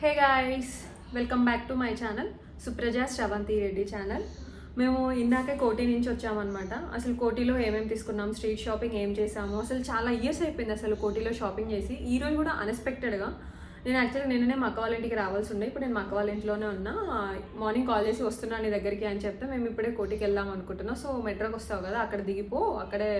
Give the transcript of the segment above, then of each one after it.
Hey guys, welcome back to my channel Supraja Sravanthi Reddy channel. మేము ఇందాకే కోటి నుంచి వచ్చామన్నమాట. అసలు కోటిలో ఏమేమి తీసుకున్నాం, స్ట్రీట్ షాపింగ్ ఏం చేసాము, అసలు చాలా ఇయర్స్ అయిపోయింది అసలు కోటిలో షాపింగ్ చేసి. ఈరోజు కూడా అన్ఎక్స్పెక్టెడ్గా నేను యాక్చువల్గా నిన్ననే మా అక్క వాళ్ళ ఇంటికి రావాల్సి ఉండే. ఇప్పుడు నేను మా అక్క వాళ్ళ ఇంట్లోనే ఉన్నా. మార్నింగ్ కాల్ చేసి వస్తున్నాను నీ దగ్గరికి అని చెప్తే మేము ఇప్పుడే కోటికి వెళ్దాం అనుకుంటున్నాం. సో మెట్రోకి వస్తావు కదా, అక్కడ దిగిపో, అక్కడే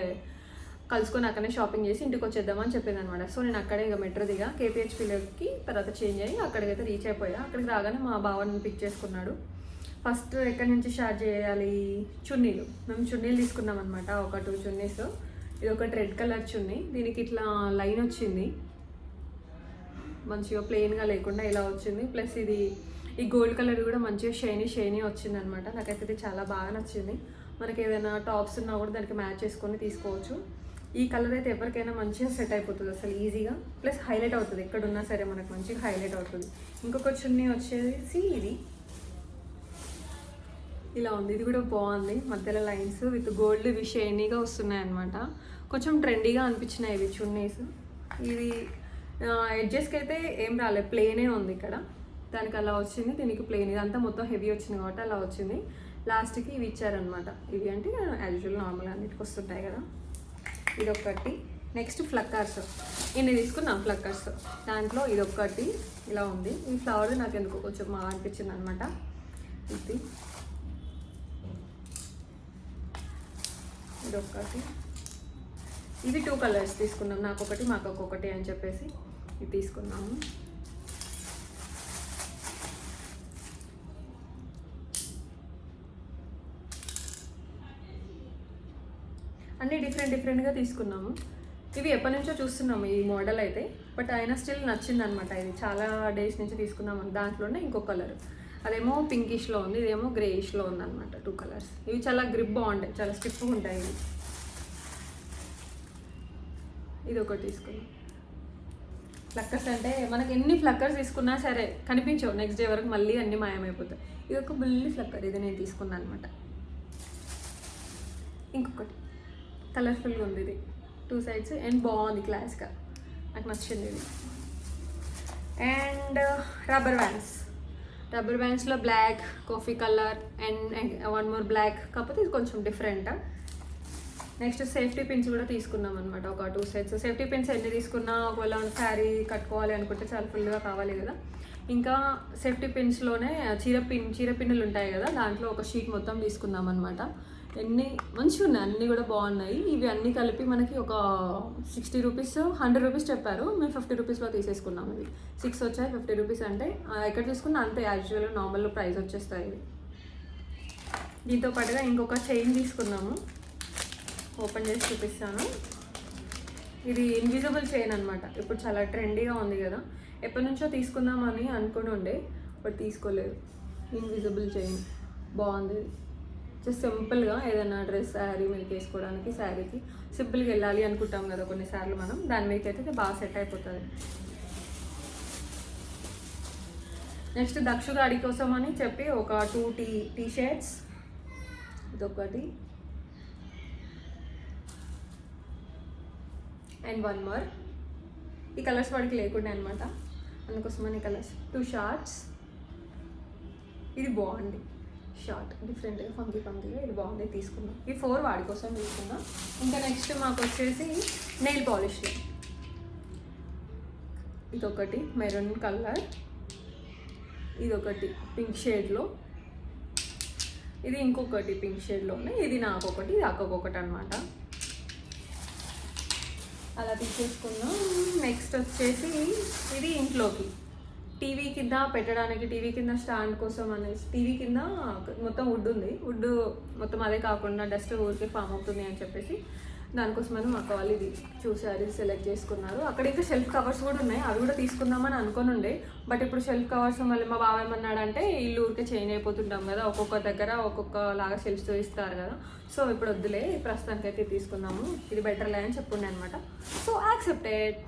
కలుసుకొని అక్కడనే షాపింగ్ చేసి ఇంటికి వచ్చేద్దామని చెప్పింది అనమాట. సో నేను అక్కడే ఇక మెట్రో దిగా కేపీహెచ్పీలోకి, తర్వాత చేంజ్ అయ్యి అక్కడికైతే రీచ్ అయిపోయా. అక్కడికి రాగానే మా బావని పిక్ చేసుకున్నాడు. ఫస్ట్ ఎక్కడి నుంచి స్టార్ట్ చేయాలి, చున్నీలు. మేము చున్నీలు తీసుకున్నాం అనమాట, ఒక 2 చున్నీస్. ఇది ఒకటి రెడ్ కలర్ చున్నీ, దీనికి ఇట్లా లైన్ వచ్చింది, మంచిగా ప్లెయిన్గా లేకుండా ఇలా వచ్చింది. ప్లస్ ఇది ఈ గోల్డ్ కలర్ కూడా మంచిగా షైనీ వచ్చింది అనమాట. నాకైతే ఇది చాలా బాగా నచ్చింది. మనకి ఏదైనా టాప్స్ ఉన్నా కూడా దానికి మ్యాచ్ చేసుకొని తీసుకోవచ్చు. ఈ కలర్ అయితే ఎవరికైనా మంచిగా సెట్ అయిపోతుంది అసలు ఈజీగా. ప్లస్ హైలైట్ అవుతుంది, ఎక్కడున్నా సరే మనకు మంచిగా హైలైట్ అవుతుంది. ఇంకొక చున్నీ వచ్చేసి ఇది ఇలా ఉంది, ఇది కూడా బాగుంది. మధ్యలో లైన్స్ విత్ గోల్డ్ ఇవి షైనీగా వస్తున్నాయి అనమాట. కొంచెం ట్రెండీగా అనిపించినాయి ఇవి చున్నీస్. ఇది ఎడ్జెస్కి అయితే ఏం రాలేదు, ప్లెయినే ఉంది ఇక్కడ. దానికి అలా వచ్చింది, దీనికి ప్లెయిన్. ఇదంతా మొత్తం హెవీ వచ్చింది కాబట్టి అలా వచ్చింది. లాస్ట్కి ఇవి ఇచ్చారనమాట. ఇవి అంటే యాజ్ యూజువల్ నార్మల్గా అన్నిటికి వస్తుంటాయి కదా. ఇదొకటి. నెక్స్ట్ ఫ్లక్కర్స్, ఇన్ని తీసుకున్నాం ఫ్లక్కర్స్. దాంట్లో ఇదొకటి ఇలా ఉంది. ఈ ఫ్లవర్ నాకు ఎందుకు కొంచెం బాగా అనిపించింది అనమాట. ఇదొకటి. ఇవి 2 కలర్స్ తీసుకున్నాం, నాకు ఒకటి మాకు ఒక్కొక్కటి అని చెప్పేసి ఇది తీసుకున్నాము. అన్నీ డిఫరెంట్గా తీసుకున్నాము. ఇవి ఎప్పటి నుంచో చూస్తున్నాము ఈ మోడల్ అయితే, బట్ అయినా స్టిల్ నచ్చింది అనమాట. ఇది చాలా డేస్ నుంచి తీసుకున్నాము. దాంట్లోనే ఇంకో కలర్, అదేమో పింకిష్లో ఉంది, ఇదేమో గ్రేయిష్లో ఉందన్నమాట. 2 కలర్స్. ఇవి చాలా గ్రిప్ బాగుంటాయి, చాలా స్టిఫ్గా ఉంటాయి ఇవి. ఇది ఒకటి తీసుకున్నాం. ఫ్లక్కర్స్ అంటే మనకి ఎన్ని ఫ్లక్కర్స్ తీసుకున్నా సరే కనిపించవు, నెక్స్ట్ డే వరకు మళ్ళీ అన్నీ మాయమైపోతాయి. ఇది ఒక బుల్లి ఫ్లక్కర్, ఇది నేను తీసుకున్నాను అనమాట. ఇంకొకటి కలర్ఫుల్గా ఉంది, ఇది 2 సైడ్స్ అండ్ బాగుంది, క్లాస్గా నాకు నచ్చింది ఇది. అండ్ రబ్బర్ బ్యాండ్స్లో black, coffee colour and 1 more black, కాకపోతే ఇది కొంచెం డిఫరెంట్. నెక్స్ట్ సేఫ్టీ పిన్స్ కూడా తీసుకున్నాం అనమాట, ఒక 2 సెట్స్. సేఫ్టీ పిన్స్ ఎన్ని తీసుకున్నా ఒకవేళ శారీ కట్టుకోవాలి అనుకుంటే చాలా ఫుల్గా కావాలి కదా. ఇంకా సేఫ్టీ పిన్స్లోనే చీర పిన్నులు ఉంటాయి కదా, దాంట్లో ఒక షీట్ మొత్తం తీసుకున్నాం అనమాట. ఎన్ని మంచిగా ఉన్నాయి, అన్నీ కూడా బాగున్నాయి. ఇవి అన్నీ కలిపి మనకి ఒక 60 రూపీస్, 100 రూపీస్ చెప్పారు. మేము 50 రూపీస్లో తీసేసుకున్నాం. ఇవి 6 వచ్చాయి, 50 రూపీస్ అంటే ఎక్కడ తీసుకున్నా అంతే, యాక్చువల్గా నార్మల్ ప్రైస్ వచ్చేస్తాయి ఇవి. దీంతో పాటుగా ఇంకొక చైన్ తీసుకున్నాము, ఓపెన్ చేసి చూపిస్తాను. ఇది ఇన్విజిబుల్ చైన్ అనమాట. ఇప్పుడు చాలా ట్రెండీగా ఉంది కదా, ఎప్పటి నుంచో తీసుకుందామని అనుకుని ఉండే బట్ తీసుకోలేదు. ఇన్విజిబుల్ చైన్ బాగుంది. జస్ట్ సింపుల్గా ఏదైనా డ్రెస్, శారీ మీదకి వేసుకోవడానికి, శారీకి సింపుల్గా వెళ్ళాలి అనుకుంటాం కదా కొన్నిసార్లు మనం, దాని మీదకి అయితే బాగా సెట్ అయిపోతుంది. నెక్స్ట్ దక్షు గాడి కోసం అని చెప్పి ఒక 2 టీ షర్ట్స్, ఇదొకటి అండ్ 1 మోర్. ఈ కలర్స్ వాడికి లేకుండా అనమాట, అందుకోసమని కలర్స్. 2 షార్ట్స్, ఇది బాగుంది షార్ట్, డిఫరెంట్గా ఫంకీగా ఇది బాగుంది, తీసుకున్నాం. ఈ 4 వాడి కోసం తీసుకున్నాం. ఇంకా నెక్స్ట్ మాకు వచ్చేసి నెయిల్ పాలిష్, ఇదొకటి మెరూన్ కలర్, ఇదొకటి పింక్ షేడ్లో, ఇది ఇంకొకటి పింక్ షేడ్లోనే. ఇది నాకు ఒకటి, ఇది అక్కొకటి అనమాట. అలా తీసేసుకున్నాం. నెక్స్ట్ వచ్చేసి ఇది ఇంట్లోకి టీవీ కింద పెట్టడానికి, టీవీ కింద స్టాండ్ కోసం అనేసి, టీవీ కింద మొత్తం వుడ్ ఉంది, వుడ్ మొత్తం అదే కాకుండా డస్ట్ ఊరికి ఫామ్ అవుతుంది అని చెప్పేసి దానికోసమని మాకు వాళ్ళు ఇది చూసారు, సెలెక్ట్ చేసుకున్నారు. అక్కడ ఇంకా షెల్ఫ్ కవర్స్ కూడా ఉన్నాయి, అవి కూడా తీసుకుందామని అనుకుని ఉండే. బట్ ఇప్పుడు షెల్ఫ్ కవర్స్ మళ్ళీ మా బావ ఏమన్నాడంటే ఇల్లు ఊరికే చేంజ్ అయిపోతుంటాం కదా, ఒక్కొక్క దగ్గర ఒక్కొక్క లాగా షెల్ఫ్స్ ఇస్తారు కదా, సో ఇప్పుడు వద్దులే, ప్రస్తుతానికి అయితే తీసుకుందాము, ఇది బెటర్లే అని చెప్పుండే అనమాట. So accepted.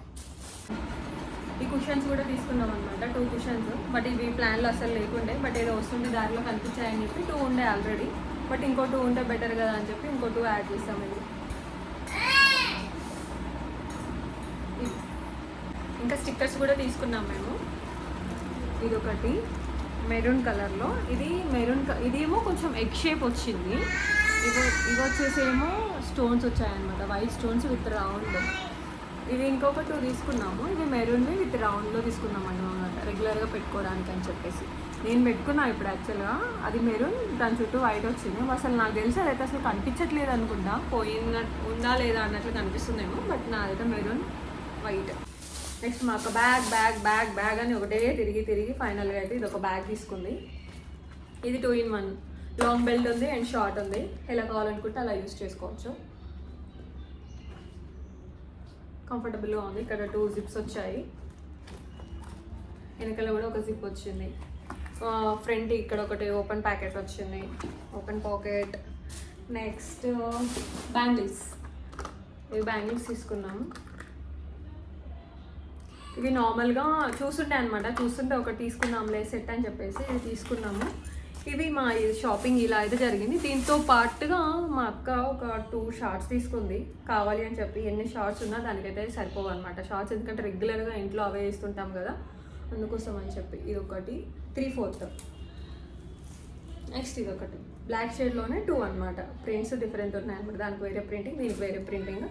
ఈ కుషన్స్ కూడా తీసుకున్నాం అనమాట, 2 కుషన్స్. బట్ ఇవి ప్లాన్లో అసలు లేకుండే, బట్ ఏదో వస్తుండే దారిలో కనిపించాయని చెప్పి 2 ఉండే ఆల్రెడీ. బట్ ఇంకో 2 ఉంటే బెటర్ కదా అని చెప్పి ఇంకో 2 యాడ్ చేస్తాం. ఇది ఇంకా స్టిక్కర్స్ కూడా తీసుకున్నాం మేము. ఇదొకటి మెరూన్ కలర్లో, ఇది మెరూన్ ఇదేమో కొంచెం ఎగ్ షేప్ వచ్చింది. ఇవి వచ్చేసి ఏమో స్టోన్స్ వచ్చాయన్నమాట, వైట్ స్టోన్స్ విత్ రౌండ్. ఇవి ఇంకొక 2 తీసుకున్నాము. ఇది మెరూన్వి విత్ రౌండ్లో తీసుకున్నాం అన్నమాట, రెగ్యులర్గా పెట్టుకోవడానికి అని చెప్పేసి. నేను పెట్టుకున్నా ఇప్పుడు యాక్చువల్గా, అది మెరూన్, దాని చుట్టూ వైట్ వచ్చింది. అసలు నాకు తెలిసి అదైతే అసలు కనిపించట్లేదు అనుకుంటా, ఉందా లేదా అన్నట్లు కనిపిస్తుందేమో, బట్ నాదైతే మెరూన్ వైట్. నెక్స్ట్ మా ఒక బ్యాగ్ అని ఒకటే తిరిగి ఫైనల్గా అయితే ఇది ఒక బ్యాగ్ తీసుకుంది. ఇది 2 in 1, లాంగ్ బెల్ట్ ఉంది అండ్ షార్ట్ ఉంది. ఎలా కావాలనుకుంటే అలా యూస్ చేసుకోవచ్చు. కంఫర్టబుల్గా ఉంది. ఇక్కడ 2 zips వచ్చాయి, వెనకాల కూడా ఒక జిప్ వచ్చింది. ఫ్రంట్ ఇక్కడ ఒకటి ఓపెన్ ప్యాకెట్ వచ్చింది, ఓపెన్ పాకెట్. నెక్స్ట్ బ్యాంగిల్స్, ఇవి బ్యాంగిల్స్ తీసుకున్నాము. ఇవి నార్మల్గా చూస్తుంటే అనమాట, చూస్తుంటే ఒకటి తీసుకున్నాంలే సెట్ అని చెప్పేసి ఇది తీసుకున్నాము. ఇవి మా షాపింగ్ ఇలా అయితే జరిగింది. దీంతో పాటుగా మా అక్క ఒక 2 షార్ట్స్ తీసుకుంది కావాలి అని చెప్పి. ఎన్ని షార్ట్స్ ఉన్నా దానికైతే సరిపోవు అనమాట షార్ట్స్, ఎందుకంటే రెగ్యులర్గా ఇంట్లో అవే వేస్తుంటాం కదా, అందుకోసం అని చెప్పి. ఇది ఒకటి 3/4. నెక్స్ట్ ఇది ఒకటి బ్లాక్ షేడ్లోనే 2 అనమాట. ప్రింట్స్ డిఫరెంట్ ఉన్నాయి అనమాట, దానికి వేరే ప్రింటింగ్, దీనికి వేరే ప్రింటింగ్.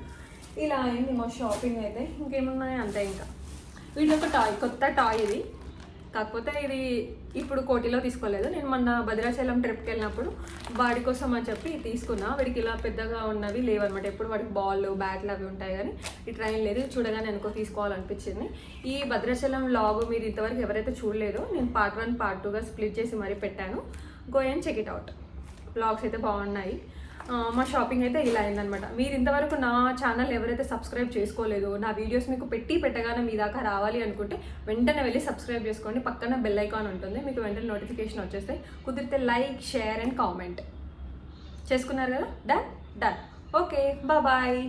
ఇలా అయింది మా షాపింగ్ అయితే. ఇంకేమున్నాయి అంతే. ఇంకా వీళ్ళు ఒక టాయ్, కొత్త టాయ్ ఇది. కాకపోతే ఇది ఇప్పుడు కోటిలో తీసుకోలేదు, నేను మొన్న భద్రాచలం ట్రిప్కి వెళ్ళినప్పుడు వాడి కోసం అని చెప్పి తీసుకున్నా. వీడికి ఇలా పెద్దగా ఉన్నవి లేవన్నమాట, ఎప్పుడు వాడికి బాల్ బ్యాట్లు అవి ఉంటాయి, కానీ ఈ ట్రైన్ లేదు. చూడగానే అనుకో తీసుకోవాలనిపించింది. ఈ భద్రాచలం వ్లాగ్ మీరు ఇంతవరకు ఎవరైతే చూడలేదో, నేను పార్ట్ 1 పార్ట్ 2గా స్ప్లిట్ చేసి మరీ పెట్టాను. Go and check it out. Vlogs అయితే బాగున్నాయి. మా షాపింగ్ అయితే ఇలా అయిందనమాట. మీరు ఇంతవరకు నా ఛానల్ ఎవరైతే సబ్స్క్రైబ్ చేసుకోలేదో, నా వీడియోస్ మీకు పెట్టగానే మీ దాకా రావాలి అనుకుంటే వెంటనే వెళ్ళి సబ్స్క్రైబ్ చేసుకోండి. పక్కన బెల్ ఐకాన్ ఉంటుంది, మీకు వెంటనే నోటిఫికేషన్ వచ్చేస్తే. కుదిరితే లైక్, షేర్ అండ్ కామెంట్ చేసుకున్నారు కదా. డన్. Okay, bye.